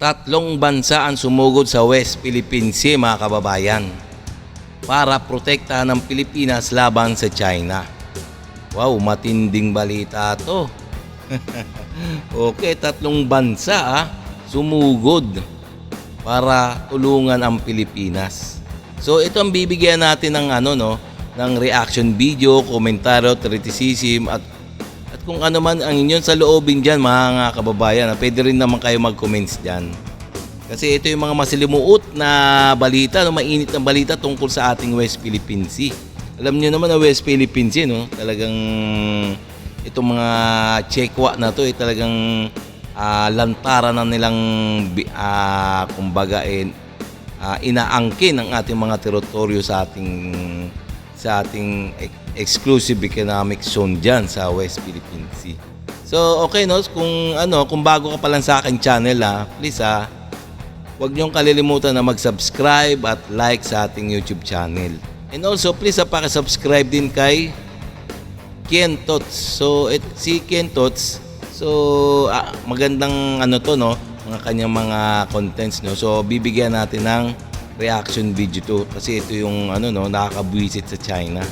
Tatlong bansa ang sumugod sa West Philippine Sea, mga kababayan, para protektahan ng Pilipinas laban sa China. Wow, matinding balita to. Okay, tatlong bansa sumugod para tulungan ang Pilipinas. So ito ang bibigyan natin ng ng reaction video, komentaryo, criticism at kung ano man ang inyong saloobin diyan, mga kababayan. Pwede rin naman kayo mag-comments diyan. Kasi ito yung mga masilimuot na balita, mainit na balita tungkol sa ating West Philippine Sea. Alam niyo naman na West Philippine Sea, no? Talagang itong mga Chekwa na to talagang lantaran na nilang kumbaga inaangkin ang ating mga teritoryo sa ating exclusive economic zone diyan sa West Philippine Sea. So okay, no, kung bago ka pa lang sa aking channel, please huwag niyong kalilimutan na mag-subscribe at like sa ating YouTube channel. And also please paki-subscribe din kay Ken Tots. So si Ken Tots, magandang mga kanyang mga contents, no. So bibigyan natin ng reaction video to kasi ito yung nakakabwisit sa China.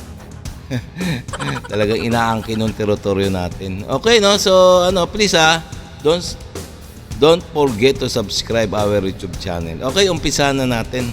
Talagang inaangkin ng teritoryo natin. Okay, no? So please don't forget to subscribe our YouTube channel. Okay, umpisa na natin.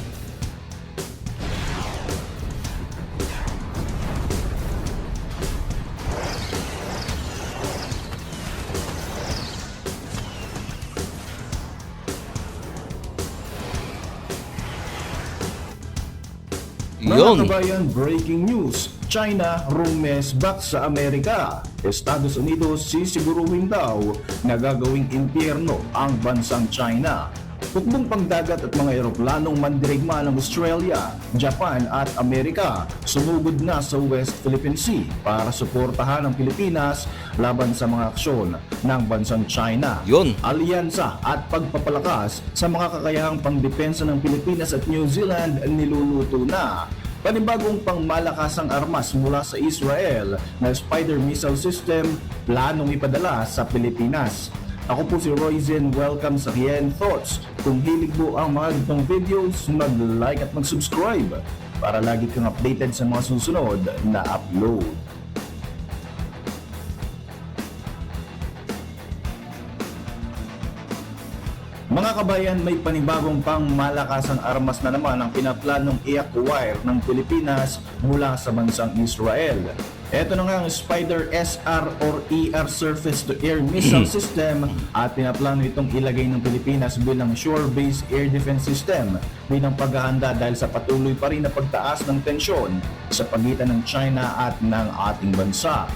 Mga kabayan, breaking news. China rumes back sa Amerika. Estados Unidos sisiguruhin daw na gagawing impyerno ang bansang China. Hukbong pangdagat at mga eroplanong mandirigma ng Australia, Japan at Amerika sumugod na sa West Philippine Sea para suportahan ang Pilipinas laban sa mga aksyon ng bansang China. Alyansa at pagpapalakas sa mga kakayahang pangdepensa ng Pilipinas at New Zealand niluluto na. Panibagong pangmalakasang armas mula sa Israel na Spider missile system planong ipadala sa Pilipinas. Ako po si Royzen, welcome sa Ken Thoughts. Kung hilig mo ang mga ganitong videos, mag-like at mag-subscribe para lagi kang updated sa mga susunod na upload. Mga kabayan, may panibagong pangmalakasang armas na naman ang pinaplanong i-acquire ng Pilipinas mula sa bansang Israel. Ito na nga ang Spider SR or ER Surface-to-Air Missile System at pinaplano itong ilagay ng Pilipinas bilang Shore-Based Air Defense System bilang paghahanda dahil sa patuloy pa rin na pagtaas ng tensyon sa pagitan ng China at ng ating bansa.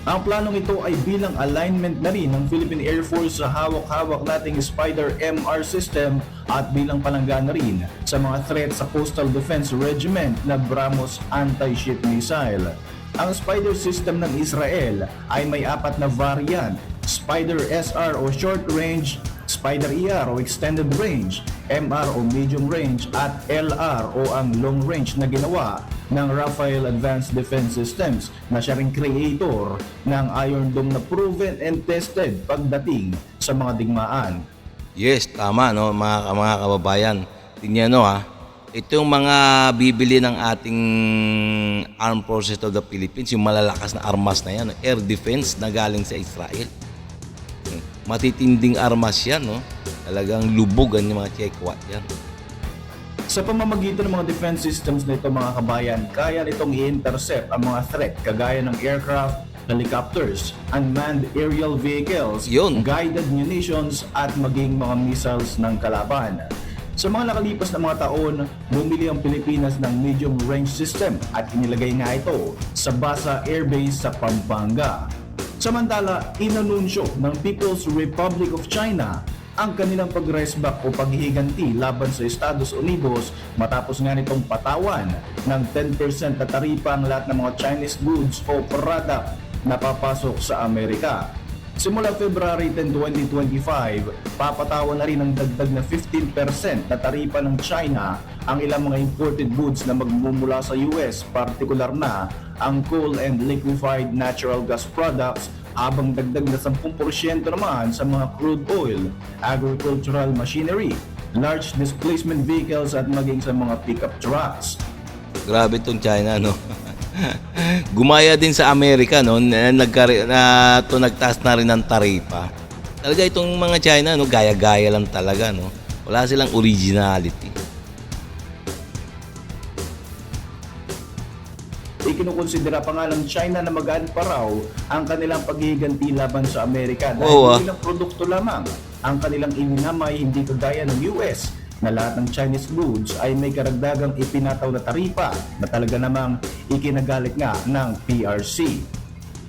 Ang planong ito ay bilang alignment na rin ng Philippine Air Force sa hawak-hawak nating Spider MR system at bilang palangga na rin sa mga threat sa Coastal Defense Regiment na BrahMos anti-ship missile. Ang Spider system ng Israel ay may apat na variant: Spider SR o Short Range, Spider ER o Extended Range, MR o Medium Range at LR o ang Long Range na ginawa ng Rafael Advanced Defense Systems na siya ring creator ng Iron Dome na proven and tested pagdating sa mga digmaan. Yes, tama, no, mga kababayan. Tingnan nyo, itong mga bibili ng ating Armed Forces of the Philippines, yung malalakas na armas na yan, air defense na galing sa Israel. Matitinding armas yan, no? Talagang lubugan yung mga Chekwa yan. Sa pamamagitan ng mga defense systems nito, mga kabayan, kaya nitong i-intercept ang mga threat kagaya ng aircraft, helicopters, unmanned aerial vehicles, guided munitions at maging mga missiles ng kalaban. Sa mga nakalipas na mga taon, bumili ang Pilipinas ng medium range system at inilagay nga ito sa Basa Air Base sa Pampanga. Samantala, inanunsyo ng People's Republic of China ang kanilang pag-resback o paghihiganti laban sa Estados Unidos matapos nga nitong patawan ng 10% na taripa ang lahat ng mga Chinese goods o product na papasok sa Amerika. Simula February 10, 2025, papatawan na rin ng dagdag na 15% na taripa ng China ang ilang mga imported goods na magmumula sa US, partikular na ang coal and liquefied natural gas products, habang dagdag na 10% naman sa mga crude oil, agricultural machinery, large displacement vehicles at maging sa mga pickup trucks. Grabe tong China, no? Gumaya din sa Amerika, no? Nagtaas na rin ng taripa. Talaga itong mga China, no? Gaya-gaya lang talaga, no? Wala silang originality. Ikinukonsidera pa nga ng China na magaan pa raw ang kanilang paghihiganti laban sa Amerika dahil Oo, ah. ilang produkto lamang ang kanilang ininamay, hindi kagaya ng US na lahat ng Chinese goods ay may karagdagang ipinataw na taripa na talaga namang ikinagalit nga ng PRC.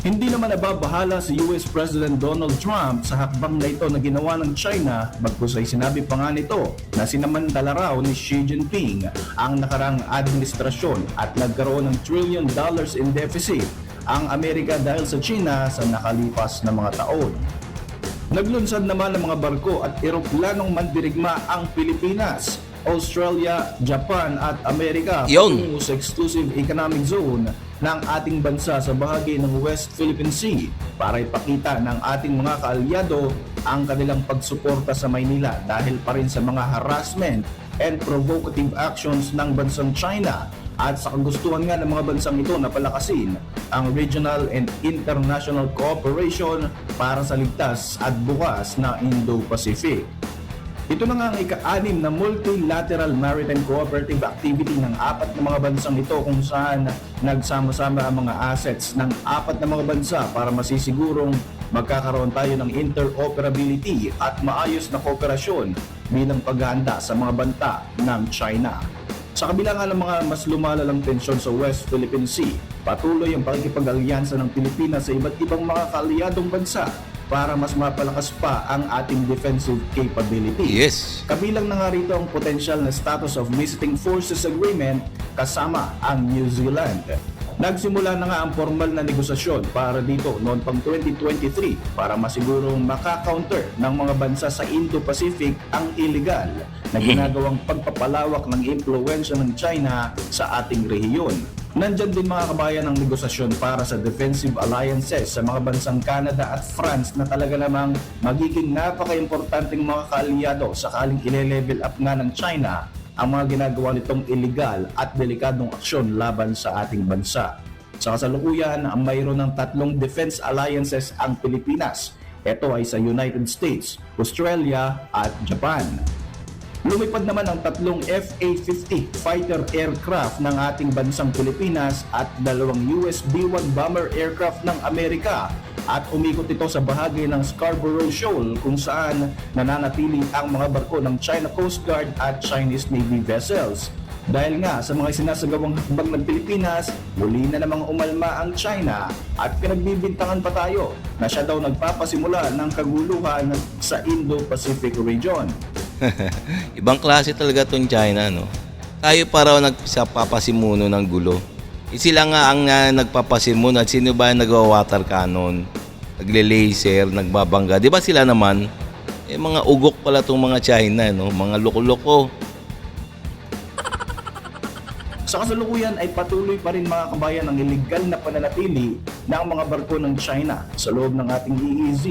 Hindi naman nababahala si US President Donald Trump sa hakbang na ito na ginawa ng China, bagkus ay sinabi pa nga nito na sinamantala raw ni Xi Jinping ang nakarang administrasyon at nagkaroon ng $1 trillion in deficit ang Amerika dahil sa China sa nakalipas na mga taon. Naglunsad naman ng mga barko at eroplanong mandirigma ang Pilipinas, Australia, Japan at Amerika Yun. patungo sa exclusive economic zone ng ating bansa sa bahagi ng West Philippine Sea para ipakita ng ating mga kaalyado ang kanilang pagsuporta sa Maynila dahil pa rin sa mga harassment and provocative actions ng bansang China at sa kagustuhan nga ng mga bansang ito na palakasin ang regional and international cooperation para sa ligtas at bukas na Indo-Pacific. Ito na nga ang ika-6 na multilateral maritime cooperative activity ng 4 na mga bansang ito kung saan nagsama-sama ang mga assets ng 4 na mga bansa para masisigurong magkakaroon tayo ng interoperability at maayos na kooperasyon bilang paghahanda sa mga banta ng China. Sa kabila nga ng mga mas lumalalang tensyon sa West Philippine Sea, patuloy ang pakikipag-alyansa ng Pilipinas sa iba't ibang mga kaalyadong bansa para mas mapalakas pa ang ating defensive capability. Yes. Kabilang na nga rito ang potensyal na status of Visiting Forces Agreement kasama ang New Zealand. Nagsimula na nga ang formal na negosasyon para dito noon pang 2023 para masigurong maka-counter ng mga bansa sa Indo-Pacific ang illegal na ginagawang pagpapalawak ng impluwensya ng China sa ating rehiyon. Nandyan din mga kabayan ang negosasyon para sa defensive alliances sa mga bansang Canada at France na talaga namang magiging napaka-importanting mga kaalyado sakaling ile-level up nga ng China ang mga ginagawa nitong illegal at delikadong aksyon laban sa ating bansa. Sa kasalukuyan, mayroon ng 3 defense alliances ang Pilipinas. Ito ay sa United States, Australia at Japan. Lumipad naman ang 3 F-A-50 fighter aircraft ng ating bansang Pilipinas at 2 US B-1 bomber aircraft ng Amerika at umikot ito sa bahagi ng Scarborough Shoal kung saan nananatili ang mga barko ng China Coast Guard at Chinese Navy vessels. Dahil nga sa mga sinasagawang hakbang ng Pilipinas, muli na namang umalma ang China at pinagbibintangan pa tayo na siya daw nagpapasimula ng kaguluhan sa Indo-Pacific region. Ibang klase talaga tong China, no? Tayo pa raw nagpapasimuno ng gulo. Sila nga ang nagpapasimuno at sino ba ang nagwa-water cannon, nagle-laser, nagbabangga. Di ba sila naman? Mga ugok pala tong mga China, no? Mga loko-loko. Sa kasalukuyan ay patuloy pa rin mga kabayan ang illegal na pananatili ng mga barko ng China sa loob ng ating EEZ.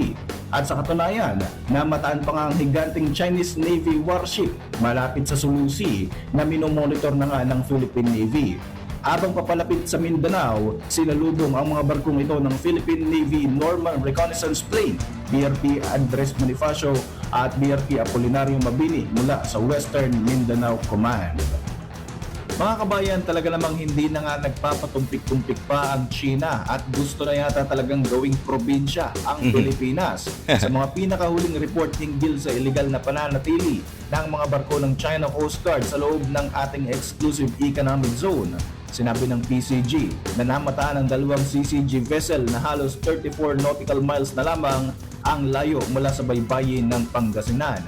At sa katunayan, namataan pa nga ang higanting Chinese Navy warship malapit sa Sulu Sea na minomonitor na nga ng Philippine Navy. Habang papalapit sa Mindanao, sinalubong ang mga barkong ito ng Philippine Navy Norman Reconnaissance Plane, BRP Andres Bonifacio at BRP Apolinario Mabini mula sa Western Mindanao Command. Mga kabayan, talaga namang hindi na nga nagpapatumpik-tumpik pa ang China at gusto na yata talagang gawing probinsya ang Pilipinas. Sa mga pinakahuling report hinggil sa illegal na pananatili ng mga barko ng China Coast Guard sa loob ng ating exclusive economic zone, sinabi ng PCG na namataan ang 2 CCG vessel na halos 34 nautical miles na lamang ang layo mula sa baybayin ng Pangasinan.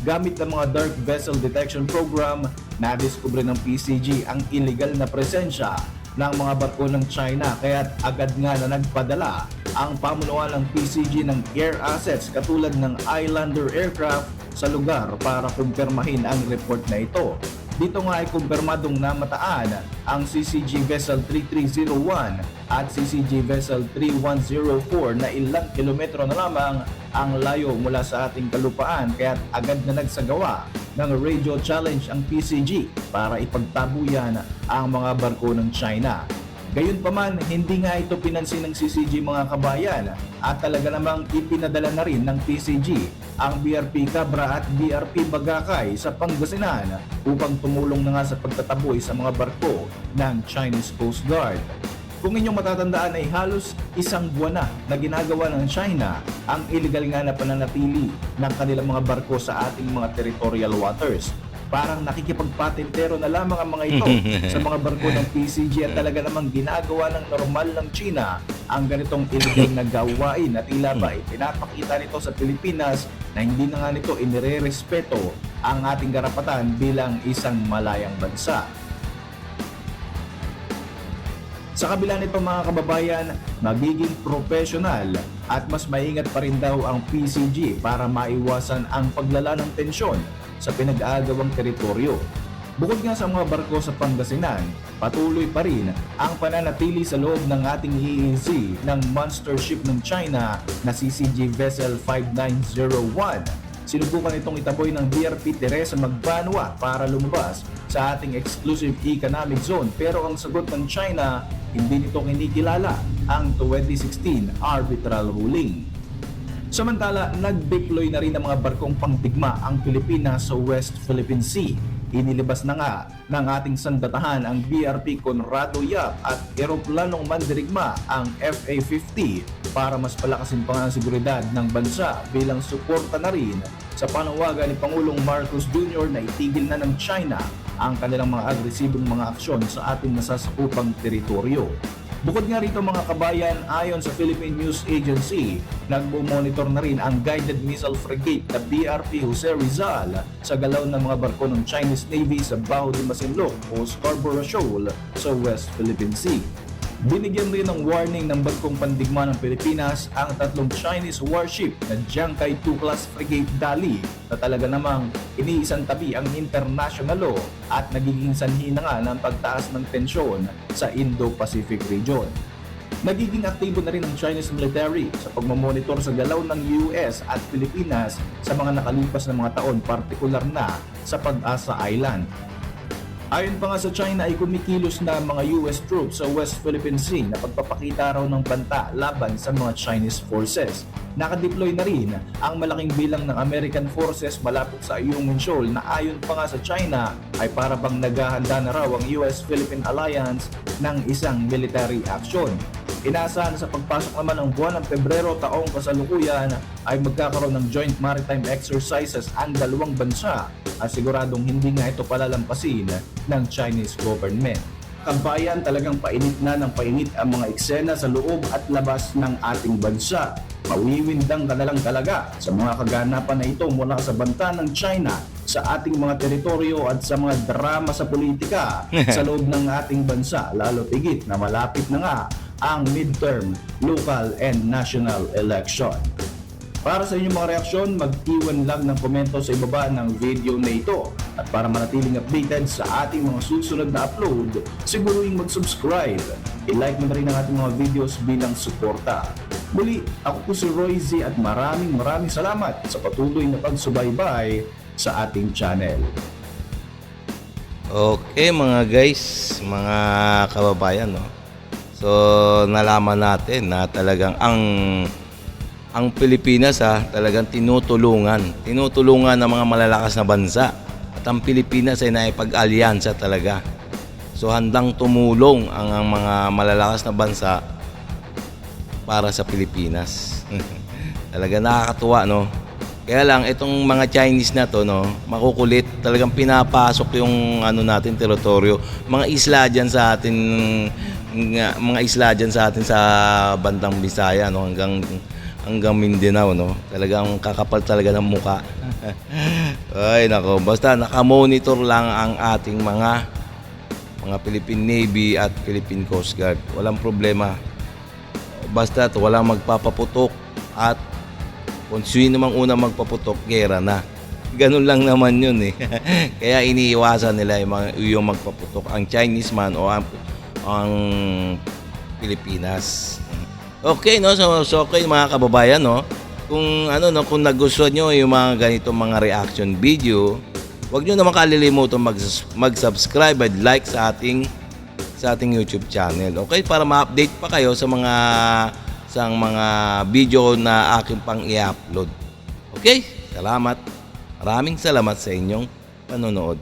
Gamit ng mga dark vessel detection program, nadiskubre ng PCG ang illegal na presensya ng mga barko ng China kaya't agad nga na nagpadala ang pamunuan ng PCG ng air assets katulad ng Islander aircraft sa lugar para kumpirmahin ang report na ito. Dito nga ay kumpirmadong namataan ang CCG Vessel 3301 at CCG Vessel 3104 na ilang kilometro na lamang ang layo mula sa ating kalupaan, kaya agad na nagsagawa ng radio challenge ang PCG para ipagtabuyan ang mga barko ng China. Gayunpaman, hindi nga ito pinansin ng CCG mga kabayan at talaga namang ipinadala na rin ng PCG ang BRP Cabra at BRP Bagakay sa Pangasinan upang tumulong na nga sa pagtataboy sa mga barko ng Chinese Coast Guard. Kung inyong matatandaan ay halos isang buwan na ginagawa ng China ang illegal nga na pananatili ng kanilang mga barko sa ating mga territorial waters. Parang nakikipagpatentero na lamang ang mga ito sa mga barko ng PCG at talaga namang ginagawa ng normal ng China ang ganitong illegal na gawain at tila ba pinapakita nito sa Pilipinas na hindi na nga nito inirerespeto ang ating karapatan bilang isang malayang bansa. Sa kabila nito mga kababayan, magiging professional at mas maingat pa rin daw ang PCG para maiwasan ang paglala ng tensyon sa pinag-aagawang teritoryo. Bukod nga sa mga barko sa Pangasinan, patuloy pa rin ang pananatili sa loob ng ating EEZ ng monster ship ng China na CCG Vessel 5901. Sinubukan itong itaboy ng BRP Teresa Magbanwa para lumabas sa ating exclusive economic zone, pero ang sagot ng China, hindi nito kinikilala ang 2016 arbitral ruling. Samantala, nag-deploy na rin ang mga barkong pangdigma ang Pilipinas sa West Philippine Sea. Inilabas na nga ng ating sandatahan ang BRP Conrado Yap at eroplanong mandirigma ang FA-50 para mas palakasin pa nga ang seguridad ng bansa bilang suporta na rin sa panawagan ni Pangulong Marcos Jr. na itigil na ng China ang kanilang mga agresibong mga aksyon sa ating nasasakupang teritoryo. Bukod nga rito mga kabayan, ayon sa Philippine News Agency, nagmo-monitor na rin ang guided missile frigate na BRP Jose Rizal sa galaw ng mga barko ng Chinese Navy sa Baho de Masinloc o Scarborough Shoal sa West Philippine Sea. Binigyan rin ng warning ng barkong pandigma ng Pilipinas ang tatlong Chinese warship na Jiangkai II class frigate Dali na talaga namang iniisang tabi ang international law at nagiging sanhi na nga ng pagtaas ng tensyon sa Indo-Pacific region. Nagiging aktibo na rin ang Chinese military sa pagmamonitor sa galaw ng US at Pilipinas sa mga nakalipas na mga taon, partikular na sa Pag-asa Island. Ayon pa nga sa China ay kumikilos na mga US troops sa West Philippine Sea na pagpapakita raw ng banta laban sa mga Chinese forces. Nakadeploy na rin ang malaking bilang ng American forces malapit sa Ayungin Shoal na ayon pa nga sa China ay para bang naghahanda na raw ang US-Philippine Alliance ng isang military action. Inaasahan sa pagpasok naman ng buwan ng Pebrero taong kasalukuyan ay magkakaroon ng joint maritime exercises ang dalawang bansa at siguradong hindi nga ito palalampasin ng Chinese government. Kabayan, talagang painit na ng painit ang mga eksena sa loob at labas ng ating bansa. Mawiwindang ka na lang talaga sa mga kaganapan na ito mula sa banta ng China sa ating mga teritoryo at sa mga drama sa politika sa loob ng ating bansa, lalo tigit na malapit na nga ang midterm, local and national election. Para sa inyong mga reaksyon, mag-iwan lang ng komento sa ibaba ng video na ito. At para manatiling updated sa ating mga susunod na upload, siguruhin mag-subscribe. I-like mo na rin ang ating mga videos bilang suporta. Muli, ako po si Roy Z at maraming salamat sa patuloy na pagsubaybay sa ating channel. Okay mga guys, mga kababayan, no? So nalaman natin na talagang ang Pilipinas talagang tinutulungan ng mga malalakas na bansa at ang Pilipinas ay naipag-alyansa talaga. So handang tumulong ang mga malalakas na bansa para sa Pilipinas. Talaga nakakatuwa, no? Kaya lang itong mga Chinese na to, no, makukulit, talagang pinapasok yung natin teritoryo, mga isla diyan sa atin, mga isla diyan sa atin sa bandang Bisaya, no, hanggang Mindanao, no. Talagang kakapal talaga ng muka. Ay nako, basta naka-monitor lang ang ating mga Philippine Navy at Philippine Coast Guard. Walang problema. Basta walang magpapaputok at kung sino mang una magpaputok, gera na. Ganun lang naman yun eh. Kaya iniiwasan nila yung magpaputok ang Chinese man o ang Pilipinas. Okay, no? So okay mga kababayan, no? Kung kung nagustuhan nyo yung mga ganitong mga reaction video, huwag nyo naman kalilimutan mag-subscribe at like sa ating YouTube channel. Okay? Para ma-update pa kayo sa mga video na aking pang i-upload. Okay? Salamat. Maraming salamat sa inyong panonood.